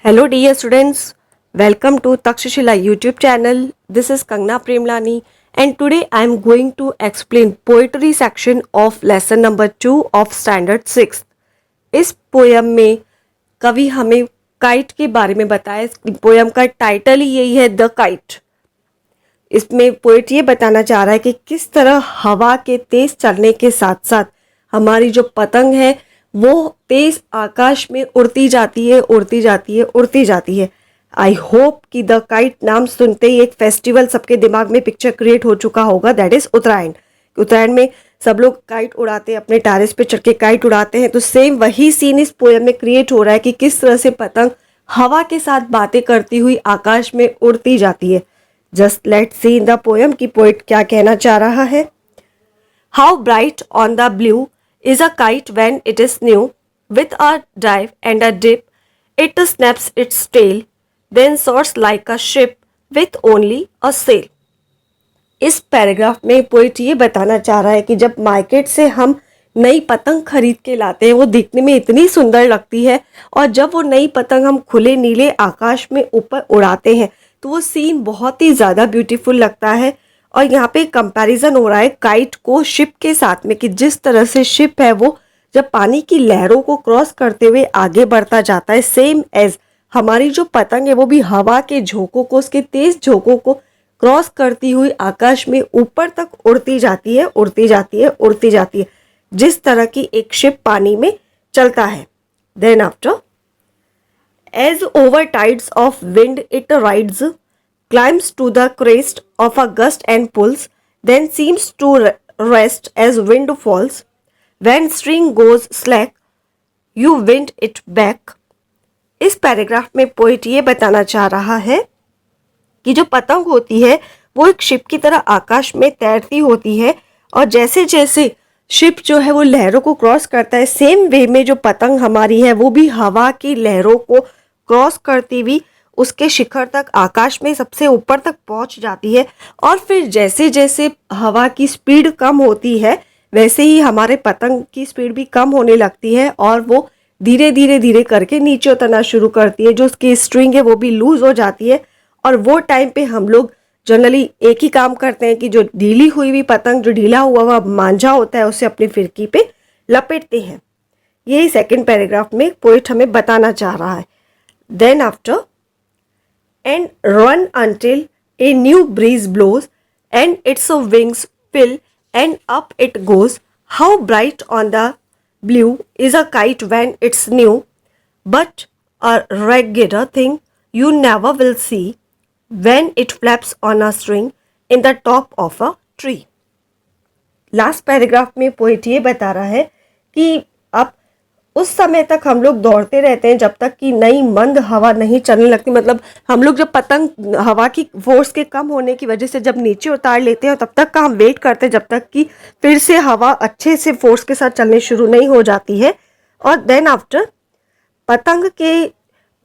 Hello dear students, welcome to Takshashila YouTube channel. This is Kangna Premlani and today I am going to explain poetry section of lesson number 2 of standard 6. इस poem में कवि हमें kite के बारे में बताया। Poem का title ही यही है, द काइट। इसमें पोएट ये बताना चाह रहा है कि किस तरह हवा के तेज चलने के साथ साथ हमारी जो पतंग है वो तेज आकाश में उड़ती जाती है, उड़ती जाती है, उड़ती जाती है। आई होप कि द काइट नाम सुनते ही एक फेस्टिवल सबके दिमाग में पिक्चर क्रिएट हो चुका होगा, दैट इज उत्तरायण। उत्तरायण में सब लोग काइट उड़ाते हैं, अपने टेरेस पे चढ़ के काइट उड़ाते हैं। तो सेम वही सीन इस पोएम में क्रिएट हो रहा है कि किस तरह से पतंग हवा के साथ बातें करती हुई आकाश में उड़ती जाती है। Just let's see in the poem कि पोएट क्या कहना चाह रहा है। How bright on the blue is a kite when it is new, with a dive and a dip, it snaps its tail, then soars like a ship with only a sail. इस paragraph में poet ये बताना चाह रहा है कि जब market से हम नई पतंग खरीद के लाते हैं वो दिखने में इतनी सुंदर लगती है, और जब वो नई पतंग हम खुले नीले आकाश में ऊपर उड़ाते हैं तो वो सीन बहुत ही ज़्यादा ब्यूटीफुल लगता है। और यहाँ पे कंपैरिजन हो रहा है काइट को शिप के साथ में कि जिस तरह से शिप है वो जब पानी की लहरों को क्रॉस करते हुए आगे बढ़ता जाता है, सेम एज हमारी जो पतंग है वो भी हवा के झोंकों को, उसके तेज झोंकों को क्रॉस करती हुई आकाश में ऊपर तक उड़ती जाती है, उड़ती जाती है, उड़ती जाती है, जिस तरह की एक शिप पानी में चलता है। Then after edge over tides of wind it rides, climbs to the crest of a gust and pulls, then seems to rest as wind falls. When string goes slack, you wind it back. इस paragraph में poet ये बताना चाह रहा है कि जो पतंग होती है वो एक शिप की तरह आकाश में तैरती होती है, और जैसे जैसे शिप जो है वो लहरों को क्रॉस करता है, सेम वे में जो पतंग हमारी है वो भी हवा की लहरों को क्रॉस करती हुई उसके शिखर तक, आकाश में सबसे ऊपर तक पहुंच जाती है। और फिर जैसे जैसे हवा की स्पीड कम होती है वैसे ही हमारे पतंग की स्पीड भी कम होने लगती है और वो धीरे धीरे धीरे करके नीचे उतरना शुरू करती है। जो उसकी स्ट्रिंग है वो भी लूज हो जाती है, और वो टाइम पे हम लोग जनरली एक ही काम करते हैं कि जो ढीली हुई हुई पतंग, जो ढीला हुआ हुआ मांझा होता है, उसे अपनी फिरकी पे लपेटते हैं। यही सेकेंड पैराग्राफ में पोएट हमें बताना चाह रहा है। Then after and run until a new breeze blows and its wings fill and up it goes. How bright on the blue is a kite when it's new, but a raggeder thing you never will see when it flaps on a string in the top of a tree. Last paragraph में poet ये बता रहा है कि अब उस समय तक हम लोग दौड़ते रहते हैं जब तक कि नई मंद हवा नहीं चलने लगती। मतलब हम लोग जब पतंग हवा की फोर्स के कम होने की वजह से जब नीचे उतार लेते हैं तब तक का हम वेट करते हैं जब तक कि फिर से हवा अच्छे से फोर्स के साथ चलने शुरू नहीं हो जाती है। और देन आफ्टर पतंग के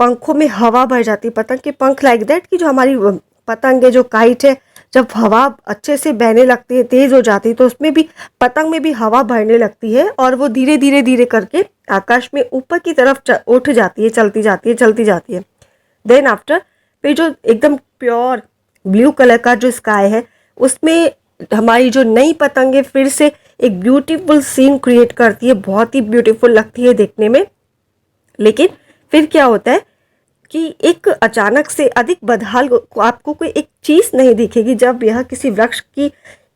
पंखों में हवा भर जाती है। पतंग के पंख लाइक दैट कि जो हमारी पतंग है, जो काइट है, जब हवा अच्छे से बहने लगती है, तेज हो जाती है, तो उसमें भी पतंग में भी हवा भरने लगती है और वो धीरे धीरे धीरे करके आकाश में ऊपर की तरफ उठ जाती है, चलती जाती है, चलती जाती है। देन आफ्टर फिर जो एकदम प्योर ब्लू कलर का जो स्काई है उसमें हमारी जो नई पतंग है फिर से एक ब्यूटीफुल सीन क्रिएट करती है, बहुत ही ब्यूटीफुल लगती है देखने में। लेकिन फिर क्या होता है कि एक अचानक से अधिक बदहाल आपको कोई एक चीज़ नहीं दिखेगी जब यह किसी वृक्ष की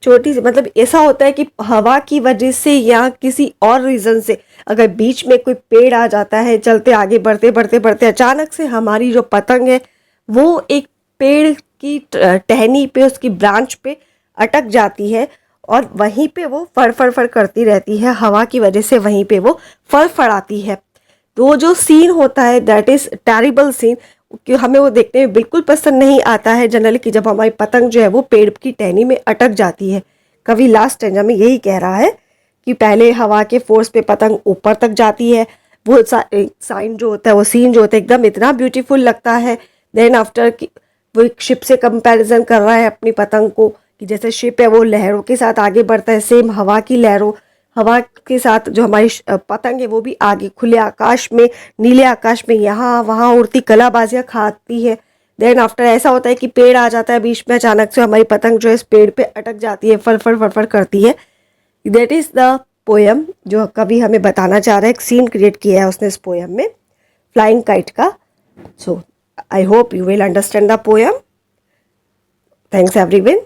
छोटी सी, मतलब ऐसा होता है कि हवा की वजह से या किसी और रीज़न से अगर बीच में कोई पेड़ आ जाता है, चलते आगे बढ़ते बढ़ते बढ़ते अचानक से हमारी जो पतंग है वो एक पेड़ की टहनी पे, उसकी ब्रांच पे अटक जाती है और वहीं पे वो फड़ करती रहती है, हवा की वजह से वहीं पे वो फड़फड़ाती है। तो जो सीन होता है दैट इज़ टेरिबल सीन, कि हमें वो देखने में बिल्कुल पसंद नहीं आता है जनरली कि जब हमारी पतंग जो है वो पेड़ की टहनी में अटक जाती है। कवि लास्ट स्टैंजा में यही कह रहा है कि पहले हवा के फोर्स पे पतंग ऊपर तक जाती है, वो साइन जो होता है, वो सीन जो होता है एकदम इतना ब्यूटीफुल लगता है। देन आफ्टर वो एक शिप से कंपैरिजन कर रहा है अपनी पतंग को कि जैसे शिप है वो लहरों के साथ आगे बढ़ता है, सेम हवा की लहरों हवा के साथ जो हमारी पतंग है वो भी आगे खुले आकाश में, नीले आकाश में यहाँ वहाँ उड़ती कलाबाजियाँ खाती है। देन आफ्टर ऐसा होता है कि पेड़ आ जाता है बीच में, अचानक से हमारी पतंग जो है इस पेड़ पे अटक जाती है, फड़फड़ फड़फड़ करती है। दैट इज़ द पोयम जो कवि हमें बताना चाह रहा है। एक सीन क्रिएट किया है उसने इस पोयम में फ्लाइंग काइट का। So I hope you will understand the poem. Thanks everyone.